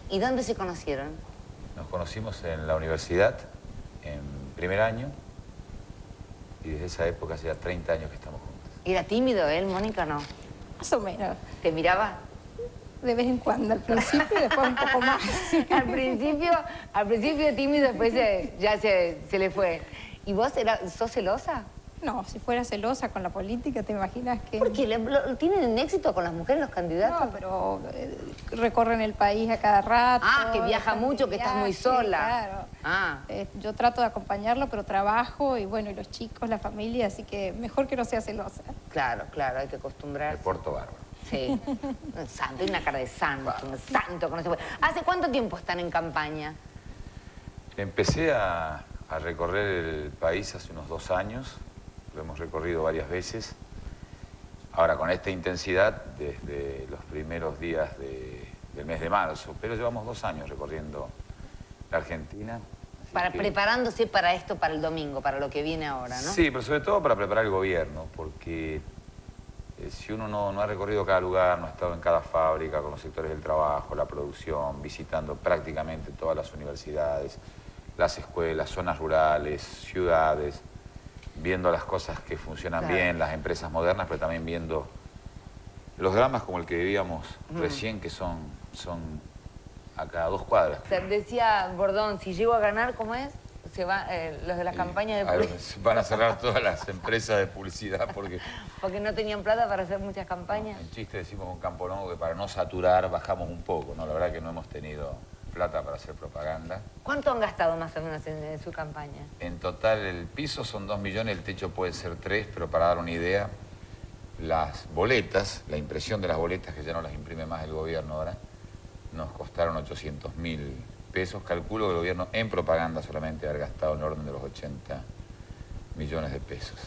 ¿Y dónde se conocieron? Nos conocimos en la universidad, en primer año, y desde esa época hace ya 30 años que estamos juntos. ¿Era tímido él, Mónica, no? Más o menos. ¿Te miraba? De vez en cuando, al principio y después un poco más. al principio tímido, después ya se le fue. ¿Y vos sos celosa? No, si fuera celosa con la política, ¿te imaginas que...? ¿Por qué? ¿Tienen éxito con las mujeres los candidatos? No, pero recorren el país a cada rato. Ah, que viaja mucho, que estás muy sola. Claro. Ah. Yo trato de acompañarlo, pero trabajo y bueno, y los chicos, la familia, así que mejor que no sea celosa. Claro, claro, hay que acostumbrarse. Me porto bárbaro. Sí. Un santo, hay una cara de santo, un santo que no se puede. ¿Hace cuánto tiempo están en campaña? Empecé a recorrer el país hace unos 2 años. Lo hemos recorrido varias veces. Ahora, con esta intensidad, desde los primeros días del mes de marzo. Pero llevamos 2 años recorriendo la Argentina. Preparándose para esto, para el domingo, para lo que viene ahora, ¿no? Sí, pero sobre todo para preparar el gobierno, porque si uno no ha recorrido cada lugar, no ha estado en cada fábrica, con los sectores del trabajo, la producción, visitando prácticamente todas las universidades, las escuelas, zonas rurales, ciudades, viendo las cosas que funcionan bien, las empresas modernas, pero también viendo los dramas como el que vivíamos recién, que son a cada 2 cuadras. O sea, decía Bordón, si llego a ganar, ¿cómo es? Se va, los de las campañas de publicidad. Van a cerrar todas las empresas de publicidad porque... Porque no tenían plata para hacer muchas campañas. En chiste decimos con Campo Novo que para no saturar bajamos un poco, ¿no? La verdad que no hemos tenido plata para hacer propaganda. ¿Cuánto han gastado más o menos en su campaña? En total el piso son 2 millones, el techo puede ser 3, pero para dar una idea, las boletas, la impresión de las boletas, que ya no las imprime más el gobierno ahora, nos costaron 800.000 pesos. Calculo que el gobierno en propaganda solamente haber gastado en el orden de los 80 millones de pesos.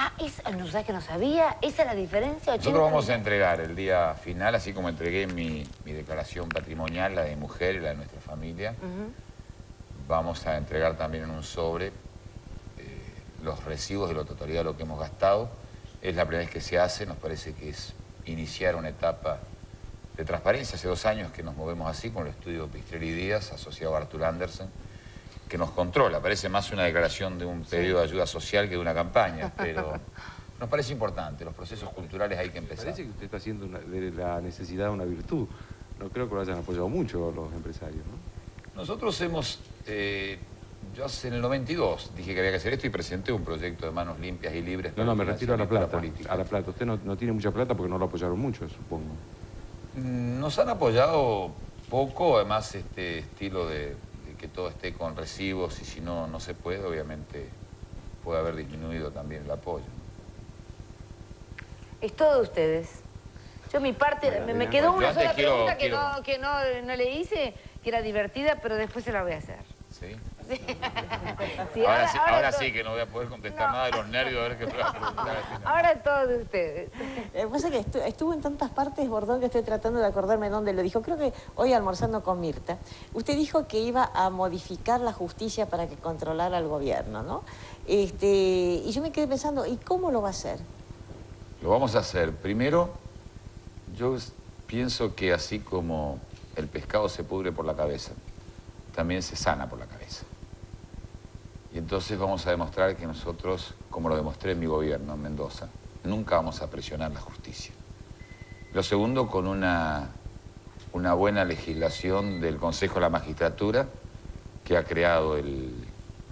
Ah, no sabes que no sabía. ¿Esa es la diferencia? Nosotros vamos a entregar el día final, así como entregué mi declaración patrimonial, la de mi mujer y la de nuestra familia. Vamos a entregar también en un sobre los recibos de la totalidad de lo que hemos gastado. Es la primera vez que se hace, nos parece que es iniciar una etapa de transparencia. Hace 2 años que nos movemos así con el estudio Pistrelli Díaz, asociado a Arthur Andersen, que nos controla. Parece más una declaración de un pedido de ayuda social que de una campaña, pero nos parece importante. Los procesos culturales hay que empezar. Parece que usted está haciendo de la necesidad una virtud. No creo que lo hayan apoyado mucho los empresarios, ¿no? Nosotros hemos... yo en el 92 dije que había que hacer esto y presenté un proyecto de manos limpias y libres. No, me refiero a La Plata. Política. A La Plata. Usted no tiene mucha plata porque no lo apoyaron mucho, supongo. Nos han apoyado poco, además este estilo de que todo esté con recibos y si no se puede, obviamente puede haber disminuido también el apoyo. Es todo de ustedes. Yo mi parte, me quedó una sola pregunta que no le hice, que era divertida, pero después se la voy a hacer. ¿Sí? Sí. Sí, ahora sí que no voy a poder contestar nada de los nervios, a ver qué me va a preguntar al final. Ahora es todo de ustedes. Pasa que estuvo en tantas partes, Bordón, que estoy tratando de acordarme dónde lo dijo. Creo que hoy almorzando con Mirta, usted dijo que iba a modificar la justicia para que controlara al gobierno, ¿no? Y yo me quedé pensando, ¿y cómo lo va a hacer? Lo vamos a hacer. Primero, yo pienso que así como el pescado se pudre por la cabeza, también se sana por la cabeza. Y entonces vamos a demostrar que nosotros, como lo demostré en mi gobierno en Mendoza, nunca vamos a presionar la justicia. Lo segundo, con una buena legislación del Consejo de la Magistratura, que ha creado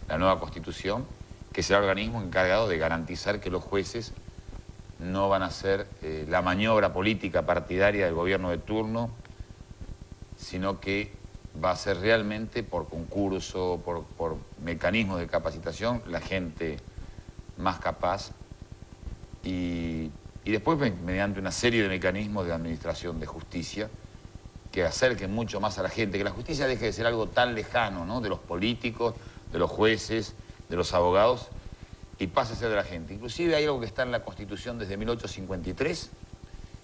la nueva Constitución, que será el organismo encargado de garantizar que los jueces no van a ser la maniobra política partidaria del gobierno de turno, sino que va a ser realmente por concurso, por mecanismos de capacitación, la gente más capaz y después mediante una serie de mecanismos de administración de justicia que acerquen mucho más a la gente, que la justicia deje de ser algo tan lejano, ¿no?, de los políticos, de los jueces, de los abogados, y pase a ser de la gente. Inclusive hay algo que está en la Constitución desde 1853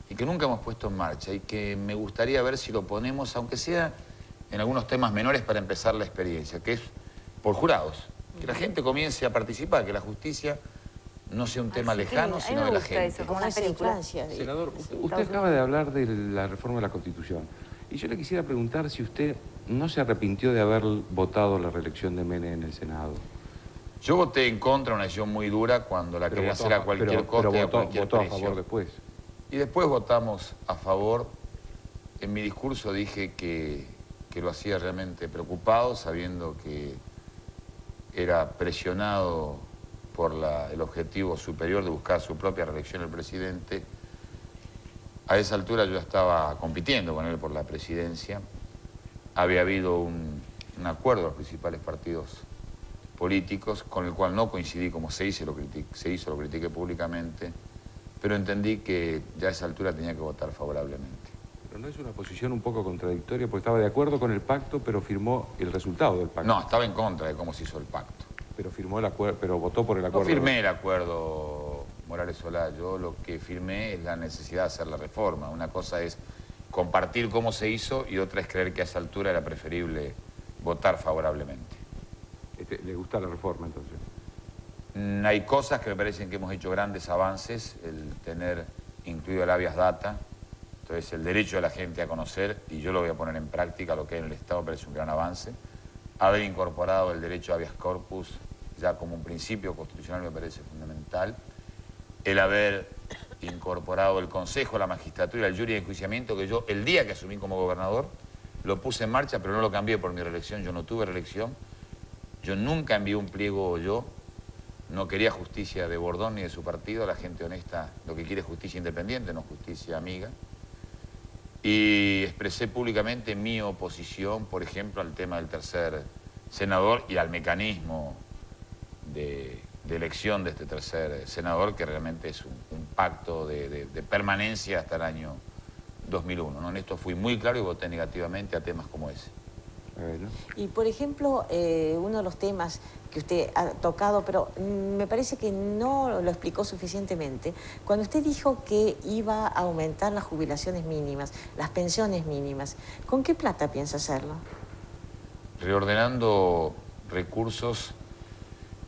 y que nunca hemos puesto en marcha y que me gustaría ver si lo ponemos, aunque sea en algunos temas menores para empezar la experiencia, que es por jurados. Que la gente comience a participar, que la justicia no sea un tema lejano, sino de la gente. Eso, como una película. Senador, usted acaba de hablar de la reforma de la Constitución Y yo le quisiera preguntar si usted no se arrepintió de haber votado la reelección de Menem en el Senado. Yo voté en contra, una decisión muy dura, cuando la quería hacer a cualquier costo y a cualquier votó precio. a favor después. Y después votamos a favor. En mi discurso dije que lo hacía realmente preocupado, sabiendo que era presionado por el objetivo superior de buscar su propia reelección el presidente. A esa altura yo estaba compitiendo con él por la presidencia. Había habido un acuerdo de los principales partidos políticos, con el cual no coincidí como se hizo, lo critiqué públicamente, pero entendí que ya a esa altura tenía que votar favorablemente. Pero no es una posición un poco contradictoria, porque estaba de acuerdo con el pacto, pero firmó el resultado del pacto. No, estaba en contra de cómo se hizo el pacto. Pero firmó el acuerdo, pero votó por el acuerdo. No firmé el acuerdo, Morales Solá. Yo lo que firmé es la necesidad de hacer la reforma. Una cosa es compartir cómo se hizo y otra es creer que a esa altura era preferible votar favorablemente. ¿Le gusta la reforma entonces? Hay cosas que me parecen que hemos hecho grandes avances, el tener incluido el habeas data, entonces el derecho de la gente a conocer, y yo lo voy a poner en práctica, lo que hay en el Estado me parece un gran avance. Haber incorporado el derecho a habeas corpus ya como un principio constitucional me parece fundamental. El haber incorporado el Consejo, la Magistratura y el Jury de Enjuiciamiento, que yo el día que asumí como gobernador lo puse en marcha, pero no lo cambié por mi reelección. Yo no tuve reelección. Yo nunca envié un pliego yo. No quería justicia de Bordón ni de su partido. La gente honesta lo que quiere es justicia independiente, no justicia amiga. Y expresé públicamente mi oposición, por ejemplo, al tema del tercer senador y al mecanismo de elección de este tercer senador, que realmente es un pacto de permanencia hasta el año 2001, ¿no? En esto fui muy claro y voté negativamente a temas como ese. Y, por ejemplo, uno de los temas que usted ha tocado, pero me parece que no lo explicó suficientemente, cuando usted dijo que iba a aumentar las jubilaciones mínimas, las pensiones mínimas, ¿con qué plata piensa hacerlo? Reordenando recursos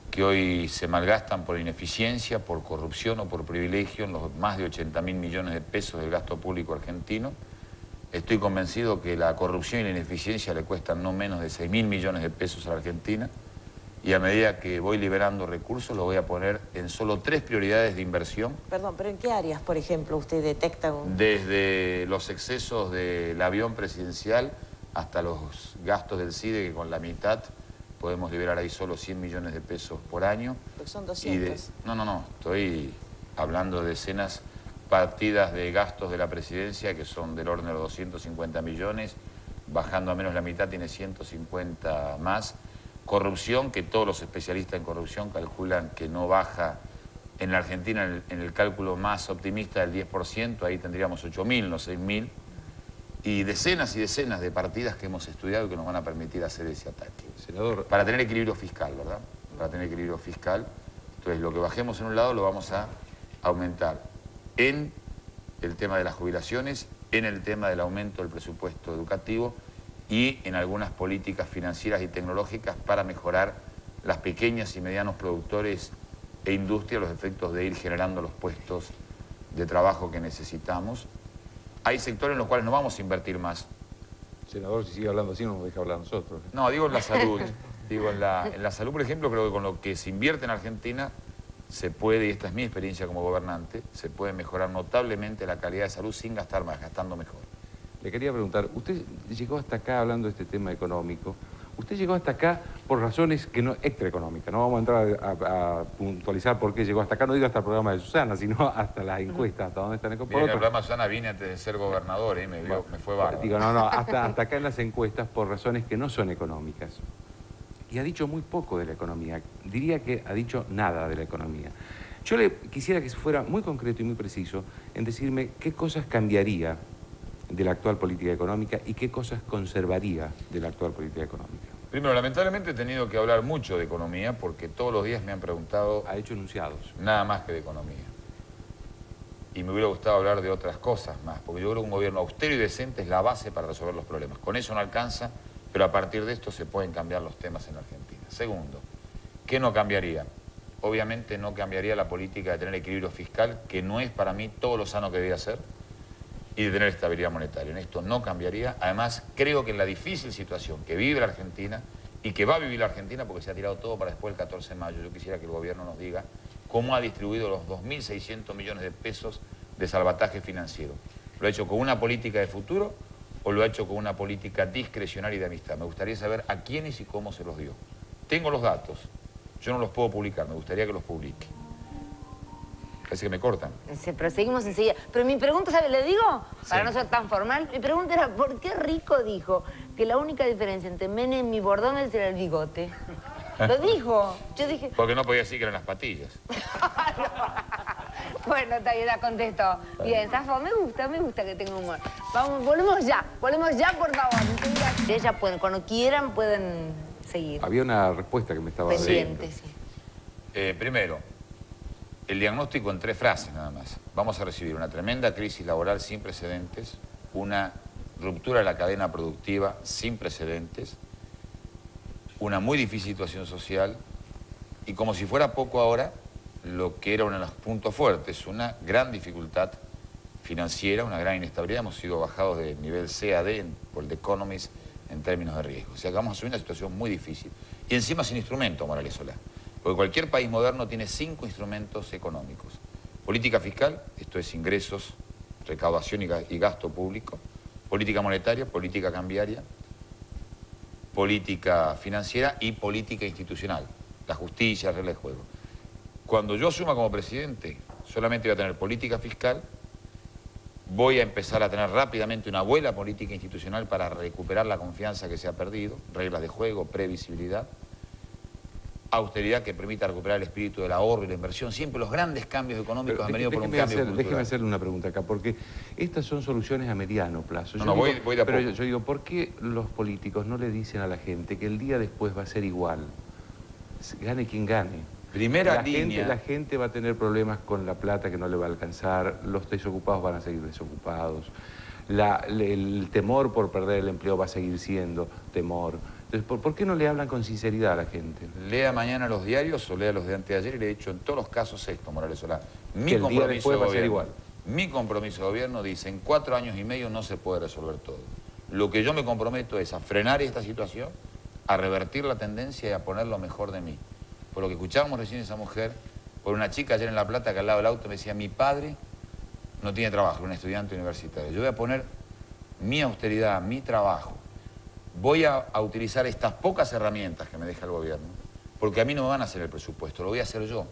que hoy se malgastan por ineficiencia, por corrupción o por privilegio en los más de 80.000 millones de pesos del gasto público argentino. Estoy convencido que la corrupción y la ineficiencia le cuestan no menos de 6.000 millones de pesos a la Argentina, y a medida que voy liberando recursos lo voy a poner en solo 3 prioridades de inversión. Perdón, pero ¿en qué áreas, por ejemplo, usted detecta un...? Desde los excesos del avión presidencial hasta los gastos del CIDE, que con la mitad podemos liberar ahí solo 100 millones de pesos por año. Porque son 200. No, estoy hablando de decenas partidas de gastos de la presidencia que son del orden de los 250 millones, bajando a menos la mitad tiene 150 más. Corrupción, que todos los especialistas en corrupción calculan que no baja en la Argentina en el cálculo más optimista del 10%, ahí tendríamos 8.000, no 6.000. Y decenas de partidas que hemos estudiado que nos van a permitir hacer ese ataque. Senador. Para tener equilibrio fiscal, ¿verdad? Para tener equilibrio fiscal. Entonces, lo que bajemos en un lado lo vamos a aumentar en el tema de las jubilaciones, en el tema del aumento del presupuesto educativo y en algunas políticas financieras y tecnológicas para mejorar las pequeñas y medianos productores e industria, los efectos de ir generando los puestos de trabajo que necesitamos. Hay sectores en los cuales no vamos a invertir más. Senador, si sigue hablando así, no nos deja hablar a nosotros. No, digo en la salud. Digo, en la salud, por ejemplo, creo que con lo que se invierte en Argentina se puede, y esta es mi experiencia como gobernante, se puede mejorar notablemente la calidad de salud sin gastar más, gastando mejor. Le quería preguntar, usted llegó hasta acá hablando de este tema económico. Usted llegó hasta acá por razones que no extraeconómicas. No vamos a entrar a puntualizar por qué llegó hasta acá. No digo hasta el programa de Susana, sino hasta las encuestas, hasta dónde están en el programa de Susana vine antes de ser gobernador, me fue bárbaro. Digo, hasta acá en las encuestas por razones que no son económicas. Y ha dicho muy poco de la economía. Diría que ha dicho nada de la economía. Yo le quisiera que fuera muy concreto y muy preciso en decirme qué cosas cambiaría de la actual política económica y qué cosas conservaría de la actual política económica. Primero, lamentablemente he tenido que hablar mucho de economía porque todos los días me han preguntado... Ha hecho enunciados. Nada más que de economía. Y me hubiera gustado hablar de otras cosas más, porque yo creo que un gobierno austero y decente es la base para resolver los problemas. Con eso no alcanza, pero a partir de esto se pueden cambiar los temas en Argentina. Segundo, ¿qué no cambiaría? Obviamente no cambiaría la política de tener equilibrio fiscal, que no es para mí todo lo sano que debía ser. y de tener estabilidad monetaria. En esto no cambiaría. Además, creo que en la difícil situación que vive la Argentina y que va a vivir la Argentina porque se ha tirado todo para después del 14 de mayo, yo quisiera que el gobierno nos diga cómo ha distribuido los 2.600 millones de pesos de salvataje financiero. ¿Lo ha hecho con una política de futuro o lo ha hecho con una política discrecionaria y de amistad? Me gustaría saber a quiénes y cómo se los dio. Tengo los datos, yo no los puedo publicar, me gustaría que los publique. Parece que me cortan. Sí, pero seguimos enseguida. Pero mi pregunta, ¿sabe? ¿Le digo? Para no ser tan formal. Mi pregunta era, ¿por qué Rico dijo que la única diferencia entre Menem y Bordóñez era el bigote? Lo dijo. Yo dije... Porque no podía decir que eran las patillas. Bueno, está bien, la contesto. Bien, Safo, me gusta que tenga humor. Vamos, volvemos ya, por favor. Ella pueden, cuando quieran, pueden seguir. Había una respuesta que me estaba pendiente, sí. Primero, el diagnóstico en 3 frases nada más. Vamos a recibir una tremenda crisis laboral sin precedentes, una ruptura de la cadena productiva sin precedentes, una muy difícil situación social y, como si fuera poco ahora, lo que era uno de los puntos fuertes, una gran dificultad financiera, una gran inestabilidad. Hemos sido bajados de nivel C a D por el The Economist en términos de riesgo. O sea, que vamos a asumir una situación muy difícil. Y encima sin instrumento, Morales Solá. Porque cualquier país moderno tiene 5 instrumentos económicos. Política fiscal, esto es ingresos, recaudación y gasto público. Política monetaria, política cambiaria. Política financiera y política institucional. La justicia, la regla de juego. Cuando yo asuma como presidente, solamente voy a tener política fiscal, voy a empezar a tener rápidamente una buena política institucional para recuperar la confianza que se ha perdido, reglas de juego, previsibilidad, austeridad que permita recuperar el espíritu del ahorro y la inversión. Siempre los grandes cambios económicos han venido por un cambio cultural. Déjeme hacerle una pregunta acá, porque estas son soluciones a mediano plazo. Voy de a poco. Pero yo digo, ¿por qué los políticos no le dicen a la gente que el día después va a ser igual? Gane quien gane. La gente va a tener problemas con la plata que no le va a alcanzar, los desocupados van a seguir desocupados, el temor por perder el empleo va a seguir siendo temor. Entonces, ¿por qué no le hablan con sinceridad a la gente? Lea mañana los diarios o lea los de anteayer y le he dicho en todos los casos esto, Morales Solá. Que el día después va a ser igual. Mi compromiso de gobierno dice, en 4 años y medio no se puede resolver todo. Lo que yo me comprometo es a frenar esta situación, a revertir la tendencia y a poner lo mejor de mí. Por lo que escuchábamos recién esa mujer, por una chica ayer en La Plata que al lado del auto me decía, mi padre no tiene trabajo, un estudiante universitario. Yo voy a poner mi austeridad, mi trabajo. Voy a utilizar estas pocas herramientas que me deja el gobierno, porque a mí no me van a hacer el presupuesto, lo voy a hacer yo.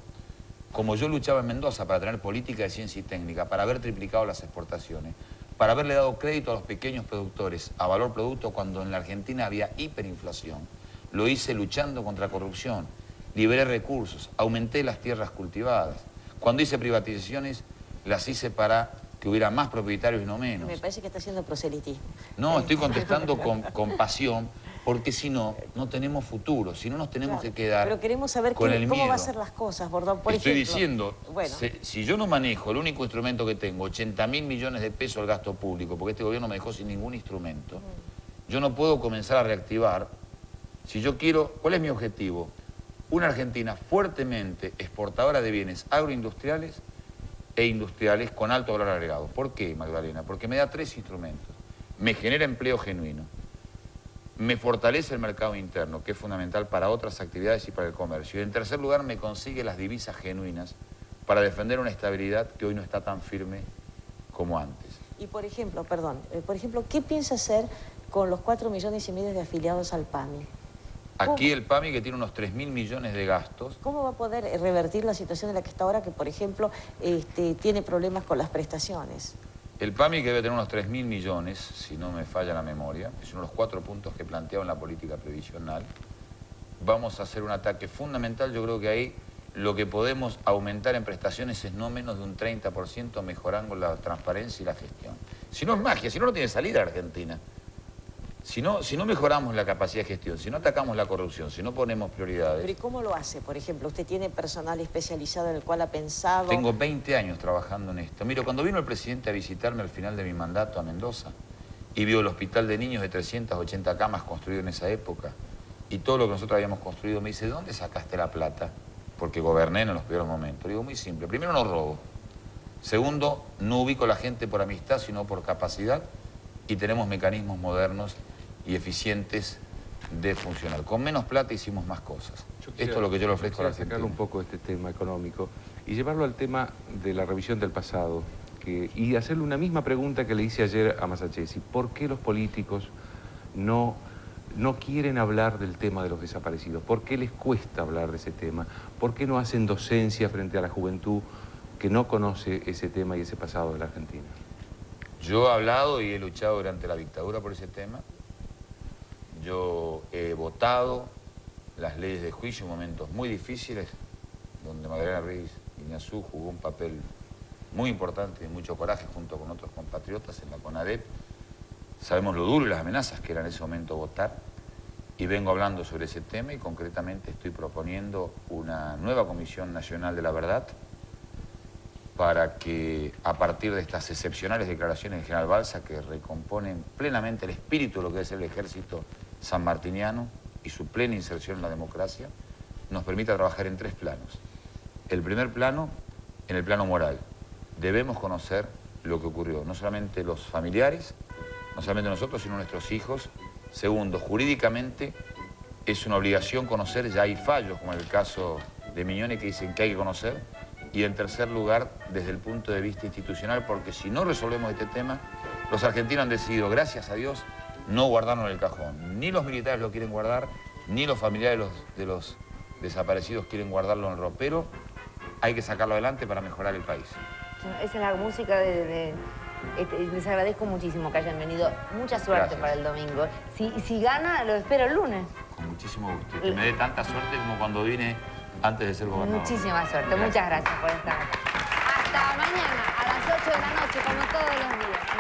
Como yo luchaba en Mendoza para tener política de ciencia y técnica, para haber triplicado las exportaciones, para haberle dado crédito a los pequeños productores a valor producto cuando en la Argentina había hiperinflación, lo hice luchando contra corrupción. Liberé recursos, aumenté las tierras cultivadas. Cuando hice privatizaciones, las hice para que hubiera más propietarios y no menos. Me parece que está haciendo proselitismo. No, estoy contestando con pasión, porque si no, no tenemos futuro. Si no, nos tenemos que quedar. Pero queremos saber cómo va a ser las cosas, Bordón. Por Estoy ejemplo, diciendo, bueno, si yo no manejo el único instrumento que tengo, 80.000 millones de pesos al gasto público, porque este gobierno me dejó sin ningún instrumento, yo no puedo comenzar a reactivar. Si yo quiero, ¿cuál es mi objetivo? Una Argentina fuertemente exportadora de bienes agroindustriales e industriales con alto valor agregado. ¿Por qué, Magdalena? Porque me da 3 instrumentos. Me genera empleo genuino, me fortalece el mercado interno, que es fundamental para otras actividades y para el comercio. Y en tercer lugar, me consigue las divisas genuinas para defender una estabilidad que hoy no está tan firme como antes. Y por ejemplo, ¿qué piensa hacer con los 4,5 millones de afiliados al PAMI? Aquí el PAMI, que tiene unos 3.000 millones de gastos. ¿Cómo va a poder revertir la situación en la que está ahora, que por ejemplo tiene problemas con las prestaciones? El PAMI, que debe tener unos 3.000 millones, si no me falla la memoria, es uno de los 4 puntos que planteaba en la política previsional. Vamos a hacer un ataque fundamental. Yo creo que ahí lo que podemos aumentar en prestaciones es no menos de un 30%, mejorando la transparencia y la gestión. Si no es magia, si no, no tiene salida Argentina. Si no mejoramos la capacidad de gestión, si no atacamos la corrupción, si no ponemos prioridades... ¿Pero y cómo lo hace? Por ejemplo, ¿usted tiene personal especializado en el cual ha pensado...? Tengo 20 años trabajando en esto. Mira, cuando vino el presidente a visitarme al final de mi mandato a Mendoza y vio el hospital de niños de 380 camas construido en esa época y todo lo que nosotros habíamos construido, me dice, ¿de dónde sacaste la plata? Porque goberné en los peores momentos. Le digo, muy simple. Primero, no robo. Segundo, no ubico a la gente por amistad, sino por capacidad, y tenemos mecanismos modernos y eficientes de funcionar. Con menos plata hicimos más cosas. Esto es lo que yo le ofrezco a la Argentina. Sacar un poco este tema económico y llevarlo al tema de la revisión del pasado y hacerle una misma pregunta que le hice ayer a Masachesi. ¿Por qué los políticos no quieren hablar del tema de los desaparecidos? ¿Por qué les cuesta hablar de ese tema? ¿Por qué no hacen docencia frente a la juventud que no conoce ese tema y ese pasado de la Argentina? Yo he hablado y he luchado durante la dictadura por ese tema. Yo he votado las leyes de juicio en momentos muy difíciles, donde Magdalena Ruiz Guiñazú jugó un papel muy importante y mucho coraje junto con otros compatriotas en la CONADEP. Sabemos lo duro y las amenazas que era en ese momento votar. Y vengo hablando sobre ese tema y concretamente estoy proponiendo una nueva Comisión Nacional de la Verdad para que a partir de estas excepcionales declaraciones del general Balsa, que recomponen plenamente el espíritu de lo que es el ejército sanmartiniano y su plena inserción en la democracia, nos permita trabajar en 3 planos. El primer plano, en el plano moral. Debemos conocer lo que ocurrió, no solamente los familiares, no solamente nosotros, sino nuestros hijos. Segundo, jurídicamente es una obligación conocer, ya hay fallos, como en el caso de Miñone, que dicen que hay que conocer. Y en tercer lugar, desde el punto de vista institucional, porque si no resolvemos este tema, los argentinos han decidido, gracias a Dios, no guardarlo en el cajón. Ni los militares lo quieren guardar, ni los familiares de los desaparecidos quieren guardarlo en el ropero. Hay que sacarlo adelante para mejorar el país. Esa es la música les agradezco muchísimo que hayan venido. Mucha suerte. Gracias. Para el domingo. Si gana, lo espero el lunes. Con muchísimo gusto. Que me dé tanta suerte como cuando vine antes de ser gobernador. Muchísima suerte. Gracias. Muchas gracias por estar acá. Hasta mañana a las 8 de la noche, como todos los días.